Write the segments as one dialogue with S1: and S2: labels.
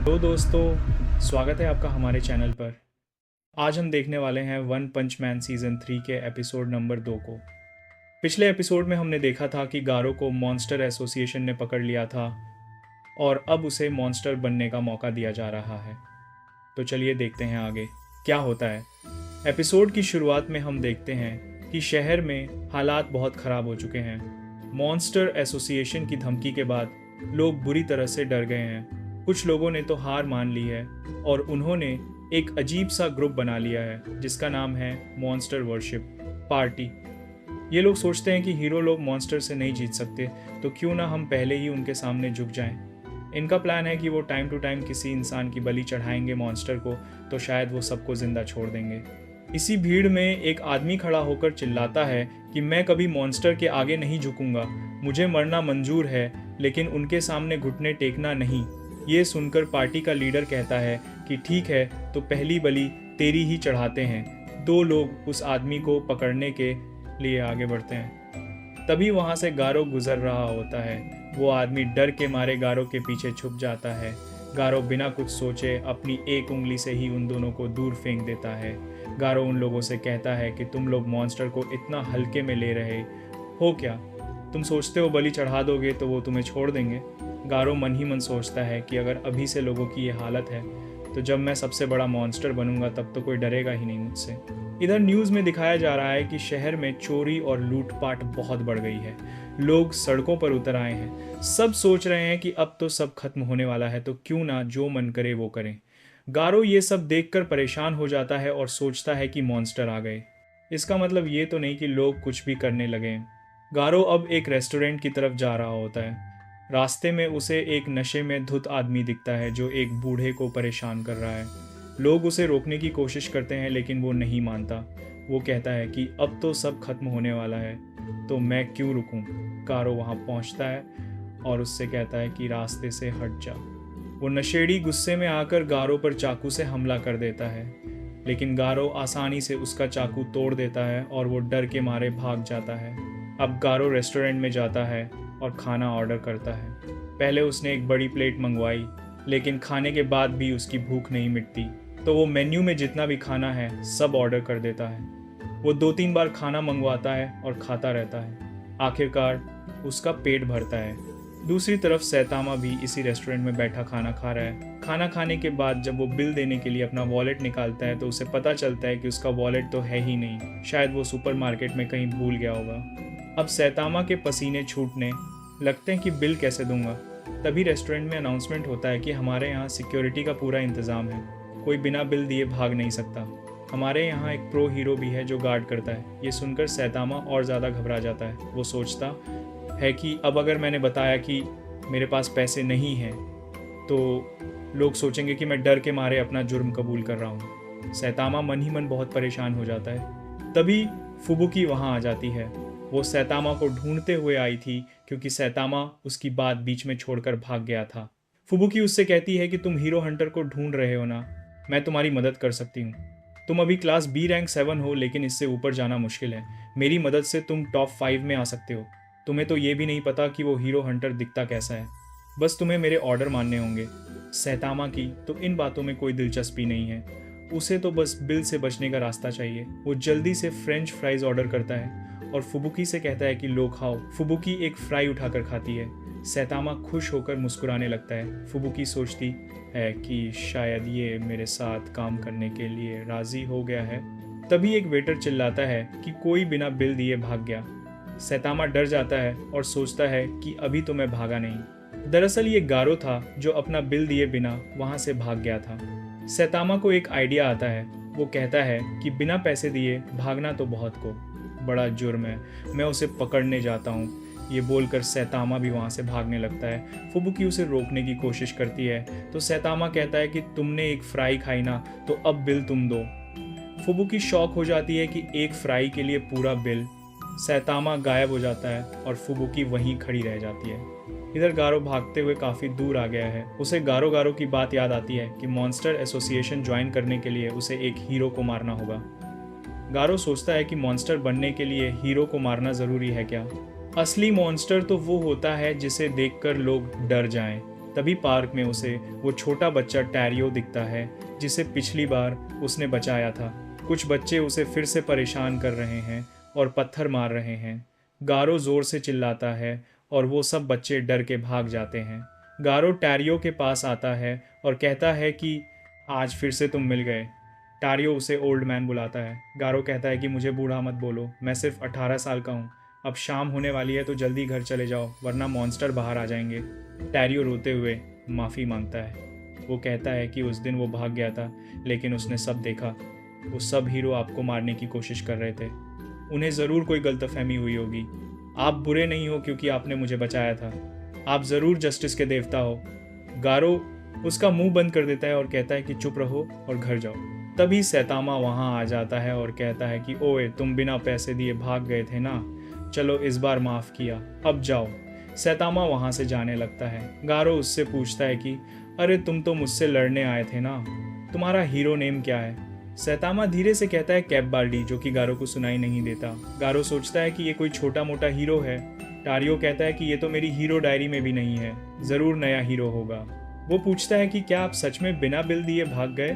S1: तो दोस्तों, स्वागत है आपका हमारे चैनल पर। आज हम देखने वाले हैं वन पंच मैन सीज़न 3 के एपिसोड नंबर 2 को। पिछले एपिसोड में हमने देखा था कि गारो को मॉन्स्टर एसोसिएशन ने पकड़ लिया था और अब उसे मॉन्स्टर बनने का मौका दिया जा रहा है। तो चलिए देखते हैं आगे क्या होता है। एपिसोड की शुरुआत में हम देखते हैं कि शहर में हालात बहुत ख़राब हो चुके हैं। मॉन्स्टर एसोसिएशन की धमकी के बाद लोग बुरी तरह से डर गए हैं। कुछ लोगों ने तो हार मान ली है और उन्होंने एक अजीब सा ग्रुप बना लिया है जिसका नाम है मॉन्स्टर वर्शिप पार्टी। ये लोग सोचते हैं कि हीरो लोग मॉन्स्टर से नहीं जीत सकते, तो क्यों ना हम पहले ही उनके सामने झुक जाएं। इनका प्लान है कि वो टाइम टू टाइम किसी इंसान की बलि चढ़ाएंगे मॉन्स्टर को, तो शायद वो सबको जिंदा छोड़ देंगे। इसी भीड़ में एक आदमी खड़ा होकर चिल्लाता है कि मैं कभी मॉन्स्टर के आगे नहीं झुकूंगा, मुझे मरना मंजूर है लेकिन उनके सामने घुटने टेकना नहीं। ये सुनकर पार्टी का लीडर कहता है कि ठीक है, तो पहली बलि तेरी ही चढ़ाते हैं। दो लोग उस आदमी को पकड़ने के लिए आगे बढ़ते हैं। तभी वहां से गारो गुजर रहा होता है। वो आदमी डर के मारे गारो के पीछे छुप जाता है। गारो बिना कुछ सोचे अपनी एक उंगली से ही उन दोनों को दूर फेंक देता है। गारो उन लोगों से कहता है कि तुम लोग मॉन्स्टर को इतना हल्के में ले रहे हो क्या? तुम सोचते हो बलि चढ़ा दोगे तो वो तुम्हें छोड़ देंगे? गारो मन ही मन सोचता है कि अगर अभी से लोगों की ये हालत है तो जब मैं सबसे बड़ा मॉन्स्टर बनूंगा तब तो कोई डरेगा ही नहीं मुझसे। इधर न्यूज़ में दिखाया जा रहा है कि शहर में चोरी और लूटपाट बहुत बढ़ गई है। लोग सड़कों पर उतर आए हैं। सब सोच रहे हैं कि अब तो सब खत्म होने वाला है, तो क्यों ना जो मन करे वो करें। गारो ये सब देखकर परेशान हो जाता है और सोचता है कि मॉन्स्टर आ गए। इसका मतलब ये तो नहीं कि लोग कुछ भी करने लगे। गारो अब एक रेस्टोरेंट की तरफ जा रहा होता है। रास्ते में उसे एक नशे में धुत आदमी दिखता है जो एक बूढ़े को परेशान कर रहा है। लोग उसे रोकने की कोशिश करते हैं लेकिन वो नहीं मानता। वो कहता है कि अब तो सब खत्म होने वाला है, तो मैं क्यों रुकूं। गारो वहां पहुंचता है और उससे कहता है कि रास्ते से हट जा। वो नशेड़ी गुस्से में आकर गारो पर चाकू से हमला कर देता है, लेकिन गारो आसानी से उसका चाकू तोड़ देता है और वो डर के मारे भाग जाता है। अब गारो रेस्टोरेंट में जाता है और खाना ऑर्डर करता है। पहले उसने एक बड़ी प्लेट मंगवाई, लेकिन खाने के बाद भी उसकी भूख नहीं मिटती, तो वो मेन्यू में जितना भी खाना है सब ऑर्डर कर देता है। वो 2-3 बार खाना मंगवाता है और खाता रहता है। आखिरकार उसका पेट भरता है। दूसरी तरफ सैतामा भी इसी रेस्टोरेंट में बैठा खाना खा रहा है। खाना खाने के बाद जब वो बिल देने के लिए अपना वॉलेट निकालता है तो उसे पता चलता है कि उसका वॉलेट तो है ही नहीं। शायद वो सुपरमार्केट में कहीं भूल गया होगा। अब सैतामा के पसीने छूटने लगते हैं कि बिल कैसे दूंगा। तभी रेस्टोरेंट में अनाउंसमेंट होता है कि हमारे यहाँ सिक्योरिटी का पूरा इंतज़ाम है, कोई बिना बिल दिए भाग नहीं सकता। हमारे यहाँ एक प्रो हीरो भी है जो गार्ड करता है। ये सुनकर सैतामा और ज़्यादा घबरा जाता है। वो सोचता है कि अब अगर मैंने बताया कि मेरे पास पैसे नहीं हैं तो लोग सोचेंगे कि मैं डर के मारे अपना जुर्म कबूल कर रहा हूँ। सैतामा मन ही मन बहुत परेशान हो जाता है। तभी फुबुकी वहाँ आ जाती है। वो सैतामा को ढूंढते हुए आई थी क्योंकि सैतामा उसकी बात बीच में छोड़कर भाग गया था। फुबुकी उससे कहती है कि तुम हीरो हंटर को ढूंढ रहे हो ना, मैं तुम्हारी मदद कर सकती हूँ। तुम अभी क्लास बी रैंक 7 हो, लेकिन इससे ऊपर जाना मुश्किल है। मेरी मदद से तुम टॉप 5 में आ सकते हो। तुम्हें तो ये भी नहीं पता कि वो हीरो हंटर दिखता कैसा है, बस तुम्हें मेरे ऑर्डर मानने होंगे। सैतामा की तो इन बातों में कोई दिलचस्पी नहीं है। उसे तो बस बिल से बचने का रास्ता चाहिए। वो जल्दी से फ्रेंच फ्राइज ऑर्डर करता है और फुबुकी से कहता है कि लो खाओ। फुबुकी एक फ्राई उठाकर खाती है। सैतामा खुश होकर मुस्कुराने लगता है। फुबुकी सोचती है कि शायद ये मेरे साथ काम करने के लिए राजी हो गया है। तभी एक वेटर चिल्लाता है कि कोई बिना बिल दिए भाग गया। सैतामा डर जाता है और सोचता है कि अभी तो मैं भागा नहीं। दरअसल ये गारो था जो अपना बिल दिए बिना वहां से भाग गया था। सैतामा को एक आइडिया आता है। वो कहता है कि बिना पैसे दिए भागना तो बहुत को बड़ा जुर्म है, मैं उसे पकड़ने जाता हूँ। ये बोलकर सैतामा भी वहाँ से भागने लगता है। फुबुकी उसे रोकने की कोशिश करती है तो सैतामा कहता है कि तुमने एक फ्राई खाई ना, तो अब बिल तुम दो। फुबुकी शॉक हो जाती है कि एक फ्राई के लिए पूरा बिल। सैतामा गायब हो जाता है और फुबुकी वहीं खड़ी रह जाती है। इधर गारो भागते हुए काफ़ी दूर आ गया है। उसे गारो गारो की बात याद आती है कि मॉन्स्टर एसोसिएशन ज्वाइन करने के लिए उसे एक हीरो को मारना होगा। गारो सोचता है कि मॉन्स्टर बनने के लिए हीरो को मारना ज़रूरी है क्या? असली मॉन्स्टर तो वो होता है जिसे देखकर लोग डर जाएं। तभी पार्क में उसे वो छोटा बच्चा टैरियो दिखता है जिसे पिछली बार उसने बचाया था। कुछ बच्चे उसे फिर से परेशान कर रहे हैं और पत्थर मार रहे हैं। गारो जोर से चिल्लाता है और वो सब बच्चे डर के भाग जाते हैं। गारो टैरियो के पास आता है और कहता है कि आज फिर से तुम मिल गए। टैरियो उसे ओल्ड मैन बुलाता है। गारो कहता है कि मुझे बूढ़ा मत बोलो, मैं सिर्फ 18 साल का हूँ। अब शाम होने वाली है तो जल्दी घर चले जाओ वरना मॉन्स्टर बाहर आ जाएंगे। टैरियो रोते हुए माफ़ी मांगता है। वो कहता है कि उस दिन वो भाग गया था लेकिन उसने सब देखा। वो सब हीरो आपको मारने की कोशिश कर रहे थे। उन्हें ज़रूर कोई गलतफहमी हुई होगी। आप बुरे नहीं हो क्योंकि आपने मुझे बचाया था। आप ज़रूर जस्टिस के देवता हो। गारो उसका मुंह बंद कर देता है और कहता है कि चुप रहो और घर जाओ। तभी सैतामा वहाँ आ जाता है और कहता है कि ओए तुम बिना पैसे दिए भाग गए थे ना, चलो इस बार माफ़ किया, अब जाओ। सैतामा वहाँ से जाने लगता है। गारो उससे पूछता है कि अरे तुम तो मुझसे लड़ने आए थे ना, तुम्हारा हीरो नेम क्या है? सैतामा धीरे से कहता है कैपबाल्डी, जो कि गारो को सुनाई नहीं देता। गारो सोचता है कि ये कोई छोटा मोटा हीरो है। टारियो कहता है कि ये तो मेरी हीरो डायरी में भी नहीं है, ज़रूर नया हीरो होगा। वो पूछता है कि क्या आप सच में बिना बिल दिए भाग गए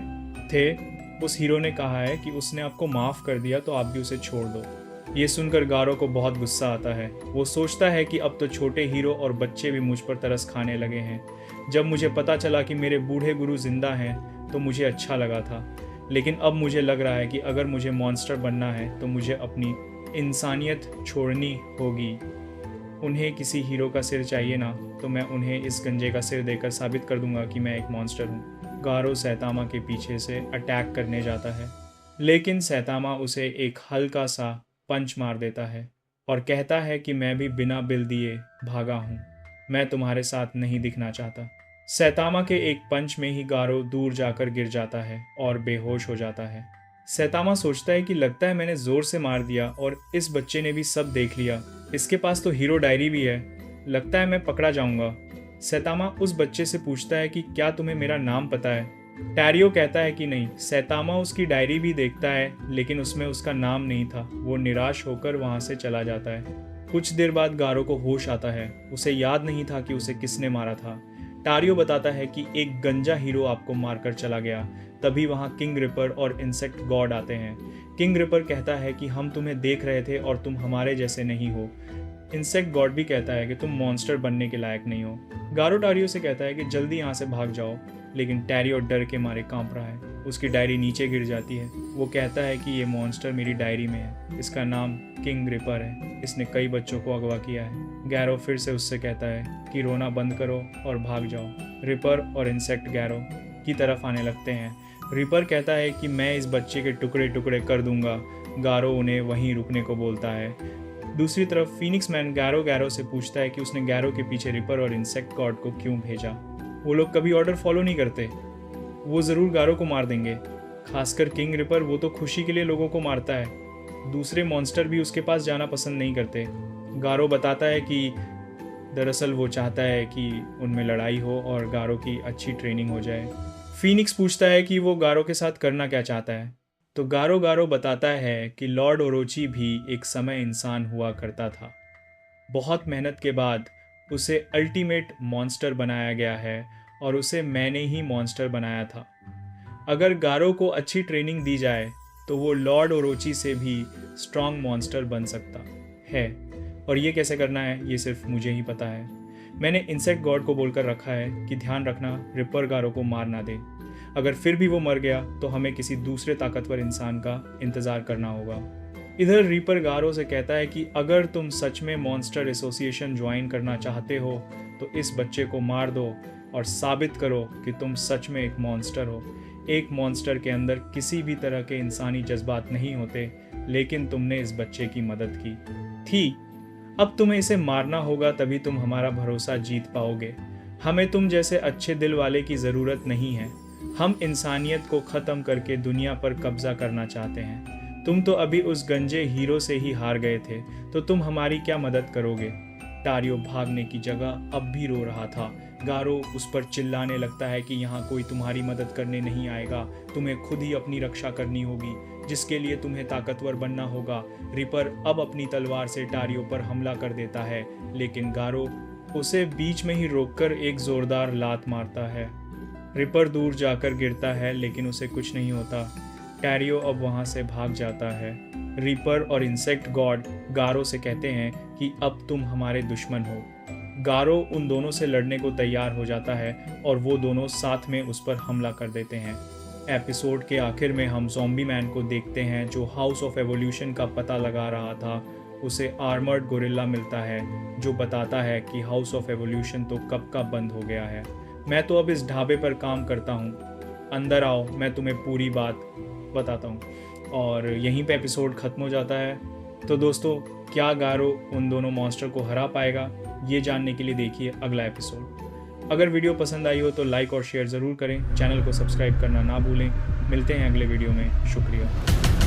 S1: थे? उस हीरो ने कहा है कि उसने आपको माफ़ कर दिया तो आप भी उसे छोड़ दो। ये सुनकर गारो को बहुत गुस्सा आता है। वो सोचता है कि अब तो छोटे हीरो और बच्चे भी मुझ पर तरस खाने लगे हैं। जब मुझे पता चला कि मेरे बूढ़े गुरु जिंदा हैं तो मुझे अच्छा लगा था, लेकिन अब मुझे लग रहा है कि अगर मुझे मॉन्स्टर बनना है तो मुझे अपनी इंसानियत छोड़नी होगी। उन्हें किसी हीरो का सिर चाहिए ना, तो मैं उन्हें इस गंजे का सिर देकर साबित कर दूंगा कि मैं एक मॉन्स्टर हूँ। गारो सैतामा के पीछे से अटैक करने जाता है लेकिन सैतामा उसे एक हल्का सा पंच मार देता है और कहता है कि मैं भी बिना बिल दिए भागा हूँ, मैं तुम्हारे साथ नहीं दिखना चाहता। सैतामा के एक पंच में ही गारो दूर जाकर गिर जाता है और बेहोश हो जाता है। सैतामा सोचता है कि लगता है मैंने जोर से मार दिया और इस बच्चे ने भी सब देख लिया। इसके पास तो हीरो डायरी भी है, लगता है मैं पकड़ा जाऊंगा। सैतामा उस बच्चे से पूछता है कि क्या तुम्हें मेरा नाम पता है? टैरियो कहता है कि नहीं। सैतामा उसकी डायरी भी देखता है लेकिन उसमें उसका नाम नहीं था। वो निराश होकर वहां से चला जाता है। कुछ देर बाद गारो को होश आता है। उसे याद नहीं था कि उसे किसने मारा था। टारियो बताता है कि एक गंजा हीरो आपको मारकर चला गया। तभी वहां किंग रिपर और इंसेक्ट गॉड आते हैं। किंग रिपर कहता है कि हम तुम्हें देख रहे थे और तुम हमारे जैसे नहीं हो। इंसेक्ट गॉड भी कहता है कि तुम मॉन्स्टर बनने के लायक नहीं हो। गारो टारियो से कहता है कि जल्दी यहाँ से भाग जाओ, लेकिन टैरियो डर के मारे कांप रहा है। उसकी डायरी नीचे गिर जाती है। वो कहता है कि ये मॉन्स्टर मेरी डायरी में है, इसका नाम किंग रिपर है, इसने कई बच्चों को अगवा किया है। गैरो फिर से उससे कहता है कि रोना बंद करो और भाग जाओ। रिपर और इंसेक्ट गैरो की तरफ आने लगते हैं। रिपर कहता है कि मैं इस बच्चे के टुकड़े टुकड़े कर दूंगा। गारो उन्हें वहीं रुकने को बोलता है। दूसरी तरफ फीनिक्स मैन गैरो से पूछता है कि उसने गैरो के पीछे रिपर और इंसेक्ट गॉड को क्यों भेजा। वो लोग कभी ऑर्डर फॉलो नहीं करते, वो ज़रूर गारो को मार देंगे, खासकर किंग रिपर। वो तो खुशी के लिए लोगों को मारता है। दूसरे मॉन्स्टर भी उसके पास जाना पसंद नहीं करते। गारो बताता है कि दरअसल वो चाहता है कि उनमें लड़ाई हो और गारो की अच्छी ट्रेनिंग हो जाए। फीनिक्स पूछता है कि वो गारो के साथ करना क्या चाहता है, तो गारो बताता है कि लॉर्ड ओरोची भी एक समय इंसान हुआ करता था। बहुत मेहनत के बाद उसे अल्टीमेट मॉन्स्टर बनाया गया है और उसे मैंने ही मॉन्स्टर बनाया था। अगर गारो को अच्छी ट्रेनिंग दी जाए तो वो लॉर्ड ओरोची से भी स्ट्रॉन्ग मॉन्स्टर बन सकता है। और ये कैसे करना है ये सिर्फ मुझे ही पता है। मैंने इंसेक्ट गॉड को बोलकर रखा है कि ध्यान रखना रिपर गारो को मार ना दे। अगर फिर भी वो मर गया तो हमें किसी दूसरे ताकतवर इंसान का इंतज़ार करना होगा। इधर रीपर गारो से कहता है कि अगर तुम सच में मॉन्स्टर एसोसिएशन ज्वाइन करना चाहते हो तो इस बच्चे को मार दो और साबित करो कि तुम सच में एक मॉन्स्टर हो। एक मॉन्स्टर के अंदर किसी भी तरह के इंसानी जज्बात नहीं होते, लेकिन तुमने इस बच्चे की मदद की थी। अब तुम्हें इसे मारना होगा, तभी तुम हमारा भरोसा जीत पाओगे। हमें तुम जैसे अच्छे दिल वाले की ज़रूरत नहीं है। हम इंसानियत को ख़त्म करके दुनिया पर कब्जा करना चाहते हैं। तुम तो अभी उस गंजे हीरो से ही हार गए थे, तो तुम हमारी क्या मदद करोगे? टारियो भागने की जगह अब भी रो रहा था। गारो उस पर चिल्लाने लगता है कि यहाँ कोई तुम्हारी मदद करने नहीं आएगा, तुम्हें खुद ही अपनी रक्षा करनी होगी, जिसके लिए तुम्हें ताकतवर बनना होगा। रिपर अब अपनी तलवार से टारियो पर हमला कर देता है, लेकिन गारो उसे बीच में ही रोककर एक जोरदार लात मारता है। रिपर दूर जाकर गिरता है लेकिन उसे कुछ नहीं होता। टैरियो अब वहां से भाग जाता है। रीपर और इंसेक्ट गॉड गारो से कहते हैं कि अब तुम हमारे दुश्मन हो। गारो उन दोनों से लड़ने को तैयार हो जाता है और वो दोनों साथ में उस पर हमला कर देते हैं। एपिसोड के आखिर में हम ज़ॉम्बी मैन को देखते हैं जो हाउस ऑफ एवोल्यूशन का पता लगा रहा था। उसे आर्मर्ड गोरिल्ला मिलता है जो बताता है कि हाउस ऑफ एवोल्यूशन तो कब का बंद हो गया है। मैं तो अब इस ढाबे पर काम करता हूँ, अंदर आओ, मैं तुम्हें पूरी बात बताता हूँ। और यहीं पे एपिसोड ख़त्म हो जाता है। तो दोस्तों, क्या गारो उन दोनों मॉन्स्टर को हरा पाएगा, ये जानने के लिए देखिए अगला एपिसोड। अगर वीडियो पसंद आई हो तो लाइक और शेयर ज़रूर करें। चैनल को सब्सक्राइब करना ना भूलें। मिलते हैं अगले वीडियो में। शुक्रिया।